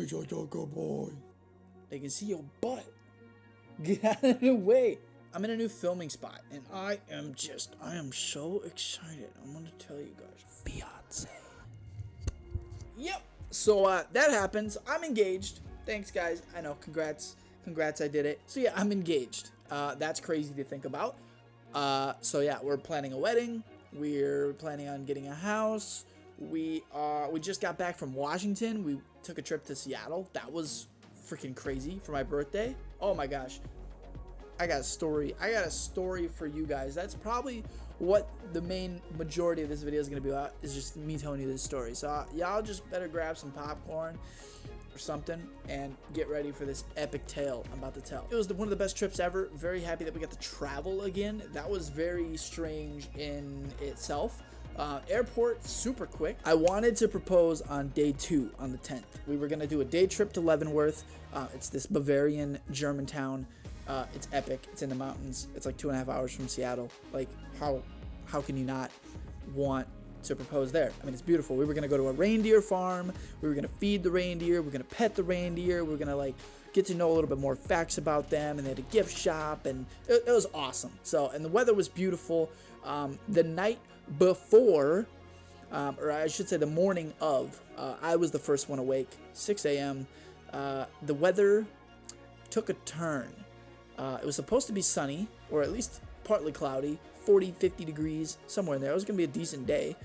He's such a good boy. They can see your butt. Get out of the way. I'm in a new filming spot, and I am so excited. I'm gonna tell you guys. Fiance. Yep. So that happens. I'm engaged. Thanks, guys. I know. Congrats. I did it. So yeah, I'm engaged. That's crazy to think about. So yeah, we're planning a wedding. We're planning on getting a house. We just got back from Washington. We took a trip to Seattle. That was freaking crazy for my birthday. Oh my gosh. I got a story for you guys. That's probably what the main majority of this video is going to be about, is just me telling you this story. So y'all just better grab some popcorn or something and get ready for this epic tale I'm about to tell. It was one of the best trips ever. Very happy that we got to travel again. That was very strange in itself. Airport super quick. I wanted to propose on day 2 on the 10th. We were going to do a day trip to Leavenworth. It's this Bavarian German town. It's epic. It's in the mountains. It's like 2.5 hours from Seattle. Like, how can you not want to propose there? I mean, it's beautiful. We were going to go to a reindeer farm. We were going to feed the reindeer. We're going to pet the reindeer. We're going to like get to know a little bit more facts about them. And they had a gift shop, and it was awesome. So, and the weather was beautiful. The night before, or I should say the morning of, I was the first one awake, 6 a.m. The weather took a turn. It was supposed to be sunny, or at least partly cloudy, 40, 50 degrees, somewhere in there. It was going to be a decent day.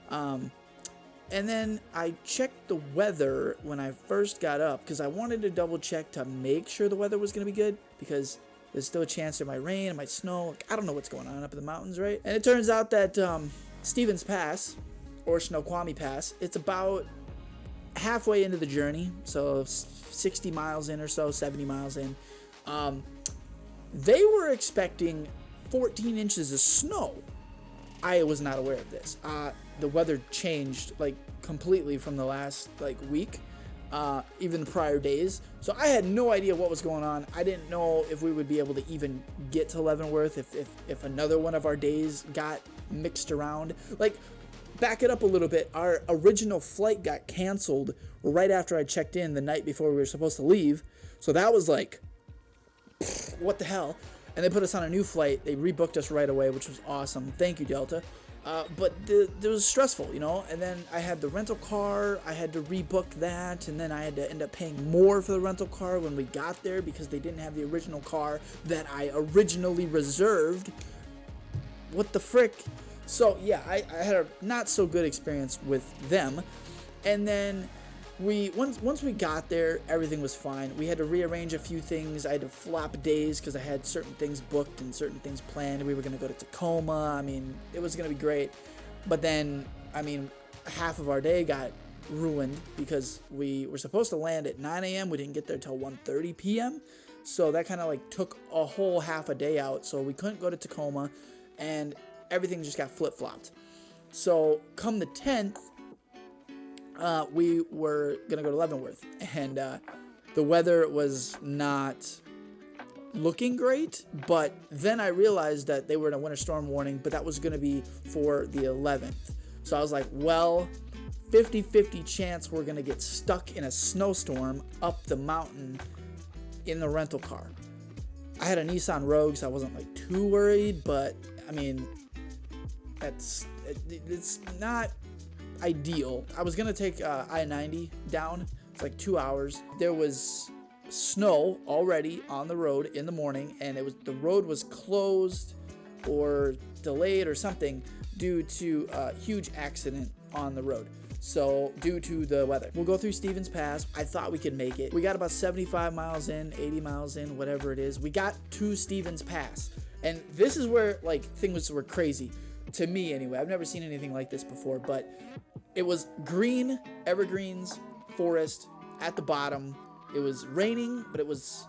And then I checked the weather when I first got up, because I wanted to double check to make sure the weather was going to be good, because there's still a chance there might rain, it might snow. Like, I don't know what's going on up in the mountains, right? And it turns out that Stevens Pass, or Snoqualmie Pass, it's about halfway into the journey, so 60 miles in or so, 70 miles in. They were expecting 14 inches of snow. I was not aware of this. The weather changed like completely from the last like week, even the prior days. So I had no idea what was going on. I didn't know if we would be able to even get to Leavenworth, if another one of our days got mixed around. Like, back it up a little bit. Our original flight got canceled right after I checked in the night before we were supposed to leave. So that was like, what the hell? And they put us on a new flight. They rebooked us right away, which was awesome. Thank you, Delta. But it was stressful, you know? And then I had the rental car. I had to rebook that. And then I had to end up paying more for the rental car when we got there, because they didn't have the original car that I originally reserved. What the frick? So, yeah, I had a not so good experience with them. And then once we got there, everything was fine. We had to rearrange a few things. I had to flop days because I had certain things booked and certain things planned. We were going to go to Tacoma. I mean, it was going to be great. But then, I mean, half of our day got ruined because we were supposed to land at 9 a.m. We didn't get there till 1:30 p.m. So that kind of like took a whole half a day out. So we couldn't go to Tacoma, and everything just got flip-flopped. So come the 10th, we were going to go to Leavenworth, and the weather was not looking great, but then I realized that they were in a winter storm warning, but that was going to be for the 11th. So I was like, well, 50-50 chance we're going to get stuck in a snowstorm up the mountain in the rental car. I had a Nissan Rogue, so I wasn't like too worried, but I mean, it's not ideal. I was gonna take I-90 down. It's like 2 hours. There was snow already on the road in the morning, and the road was closed or delayed or something due to a huge accident on the road. So due to the weather, we'll go through Stevens Pass. I thought we could make it. We got about 75 miles in, 80 miles in, whatever it is. We got to Stevens Pass, and this is where like things were crazy to me anyway. I've never seen anything like this before, but it was green evergreens forest at the bottom. It was raining, but there was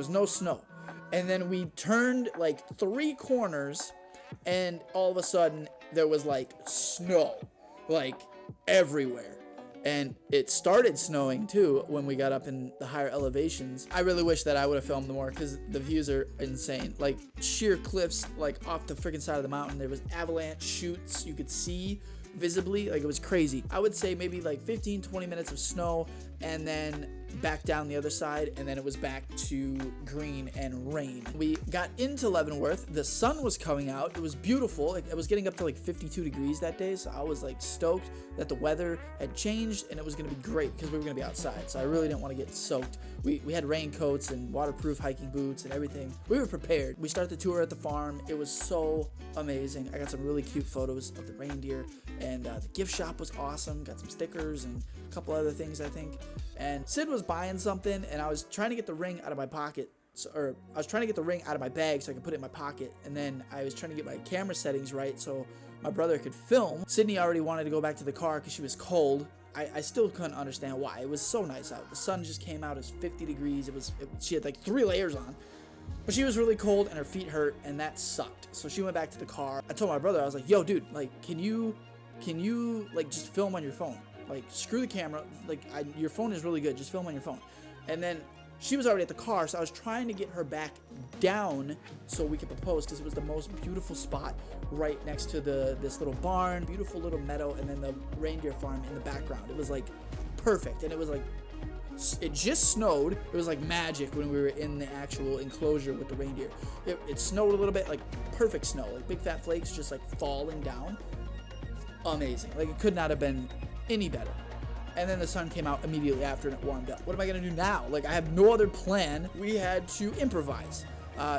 no snow. And then we turned like 3 corners, and all of a sudden there was like snow, like everywhere. And it started snowing too when we got up in the higher elevations. I really wish that I would have filmed more, because the views are insane. Like sheer cliffs, like off the freaking side of the mountain. There was avalanche chutes you could see visibly. Like, it was crazy. I would say maybe like 15-20 minutes of snow, and then back down the other side, and then it was back to green and rain. We got into Leavenworth. The sun was coming out. It was beautiful. It was getting up to like 52 degrees that day, so I was like stoked that the weather had changed and it was going to be great because we were going to be outside, so I really didn't want to get soaked. We had raincoats and waterproof hiking boots and everything. We were prepared. We started the tour at the farm. It was so amazing. I got some really cute photos of the reindeer, and the gift shop was awesome. Got some stickers and a couple other things, I think. And Sid was buying something, and I was trying to get the ring out of my pocket, or I was trying to get the ring out of my bag so I could put it in my pocket, and then I was trying to get my camera settings right so my brother could film. Sydney already wanted to go back to the car because she was cold. I still couldn't understand why. It was so nice out. The sun just came out. It was 50 degrees. She had like 3 layers on. But she was really cold and her feet hurt, and that sucked. So she went back to the car. I told my brother, I was like, yo, dude, like, can you like just film on your phone? Like, screw the camera. Like, your phone is really good. Just film on your phone. And then she was already at the car, so I was trying to get her back down so we could propose, because it was the most beautiful spot right next to this little barn, beautiful little meadow, and then the reindeer farm in the background. It was like perfect, and it was like, it just snowed. It was like magic when we were in the actual enclosure with the reindeer. It snowed a little bit, like perfect snow, like big fat flakes just like falling down. Amazing. Like, it could not have been any better. And then the sun came out immediately after and it warmed up. What am I gonna do now? Like, I have no other plan. We had to improvise.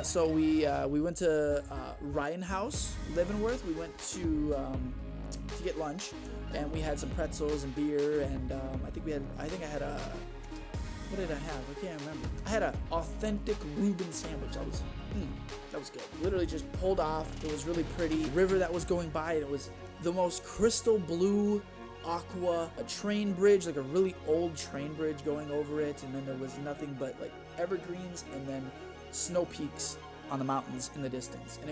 So we went to Ryan House, Leavenworth. We went to get lunch, and we had some pretzels and beer, and I think I had a, what did I have? I can't remember. I had an authentic Reuben sandwich. That was good. Literally just pulled off. It was really pretty. River that was going by, and it was the most crystal blue aqua, a train bridge, like a really old train bridge going over it, and then there was nothing but like evergreens and then snow peaks on the mountains in the distance. And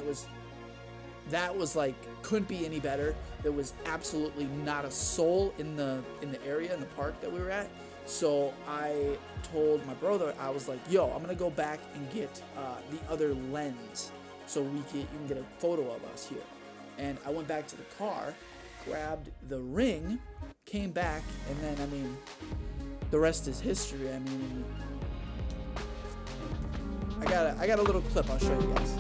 that was like, couldn't be any better. There was absolutely not a soul in the area, in the park that we were at. So I told my brother, I was like, yo, I'm gonna go back and get the other lens so you can get a photo of us here. And I went back to the car, grabbed the ring, came back, and then, I mean, the rest is history. I mean, I got a little clip I'll show you guys.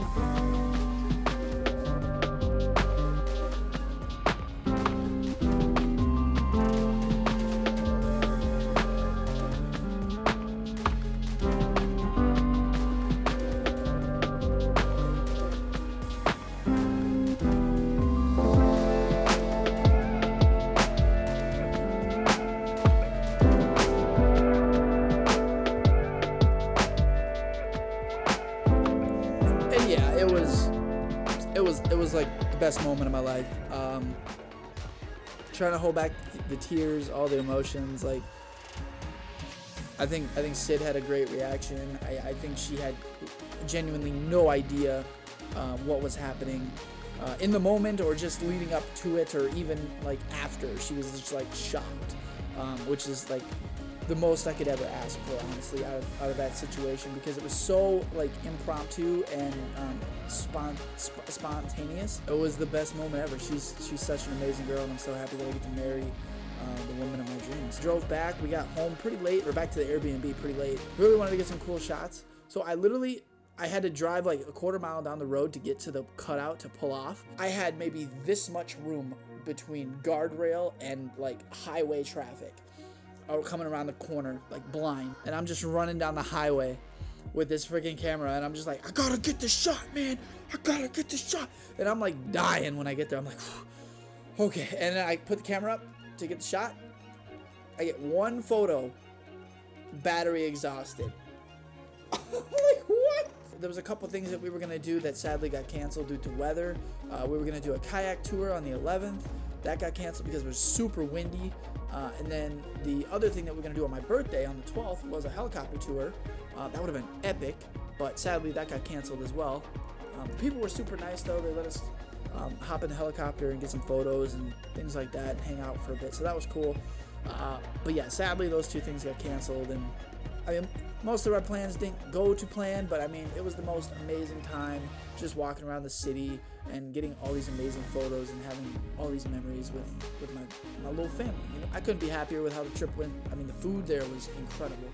It was like the best moment of my life. Trying to hold back the tears, all the emotions. Like, I think Sid had a great reaction. I think she had genuinely no idea what was happening in the moment, or just leading up to it, or even like after. She was just like shocked, which is like the most I could ever ask for, honestly, out of that situation, because it was so like impromptu and spontaneous. It was the best moment ever. She's such an amazing girl, and I'm so happy that I get to marry the woman of my dreams. Drove back. We got home pretty late. We're back to the Airbnb pretty late. Really wanted to get some cool shots, so I had to drive like a quarter mile down the road to get to the cutout to pull off. I had maybe this much room between guardrail and like highway traffic. Coming around the corner like blind, and I'm just running down the highway with this freaking camera, and I'm just like, I gotta get this shot, man. I gotta get this shot. And I'm like dying when I get there. I'm like, okay. And then I put the camera up to get the shot. I get one photo, battery exhausted. I'm like, what? There was a couple things that we were gonna do that sadly got canceled due to weather. We were gonna do a kayak tour on the 11th. That got canceled because it was super windy. And then the other thing that we're going to do on my birthday on the 12th was a helicopter tour. That would have been epic, but sadly that got canceled as well. The people were super nice though. They let us hop in the helicopter and get some photos and things like that and hang out for a bit. So that was cool. But yeah, sadly those two things got canceled, and I mean, most of our plans didn't go to plan, but I mean, it was the most amazing time just walking around the city and getting all these amazing photos and having all these memories with my little family. You know, I couldn't be happier with how the trip went. I mean, the food there was incredible.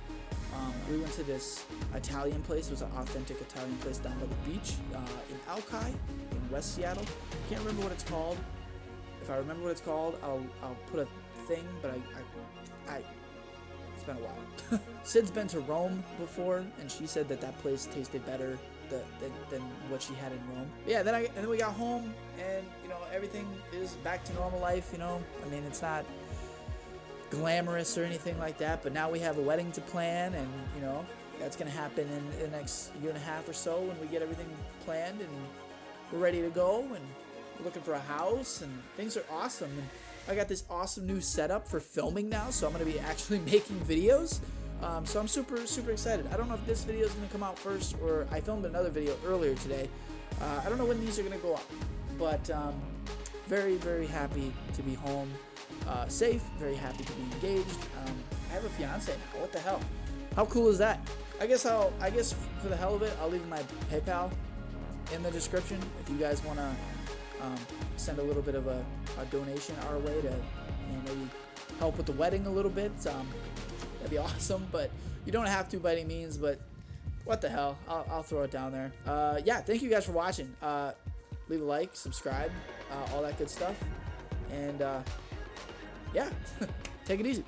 We went to this Italian place. It was an authentic Italian place down by the beach in Alki in West Seattle. Can't remember what it's called. If I remember what it's called, I'll put a thing, but I it's been a while. Sid's been to Rome before, and she said that place tasted better than what she had in Rome. But yeah, then we got home, and you know, everything is back to normal life. You know, I mean, it's not glamorous or anything like that, but now we have a wedding to plan, and you know, that's gonna happen in the next year and a half or so when we get everything planned and we're ready to go, and we're looking for a house, and things are awesome. And I got this awesome new setup for filming now, so I'm gonna be actually making videos. So I'm super excited. I don't know if this video is gonna come out first, or I filmed another video earlier today. I don't know when these are gonna go up, but very happy to be home, safe. Very happy to be engaged. I have a fiance now. What the hell? How cool is that? I guess for the hell of it, I'll leave my PayPal in the description if you guys wanna send a little bit of a donation our way to, you know, maybe help with the wedding a little bit. That'd be awesome, but you don't have to by any means, but what the hell, I'll throw it down there. Yeah, thank you guys for watching. Leave a like, subscribe, all that good stuff, and yeah, take it easy.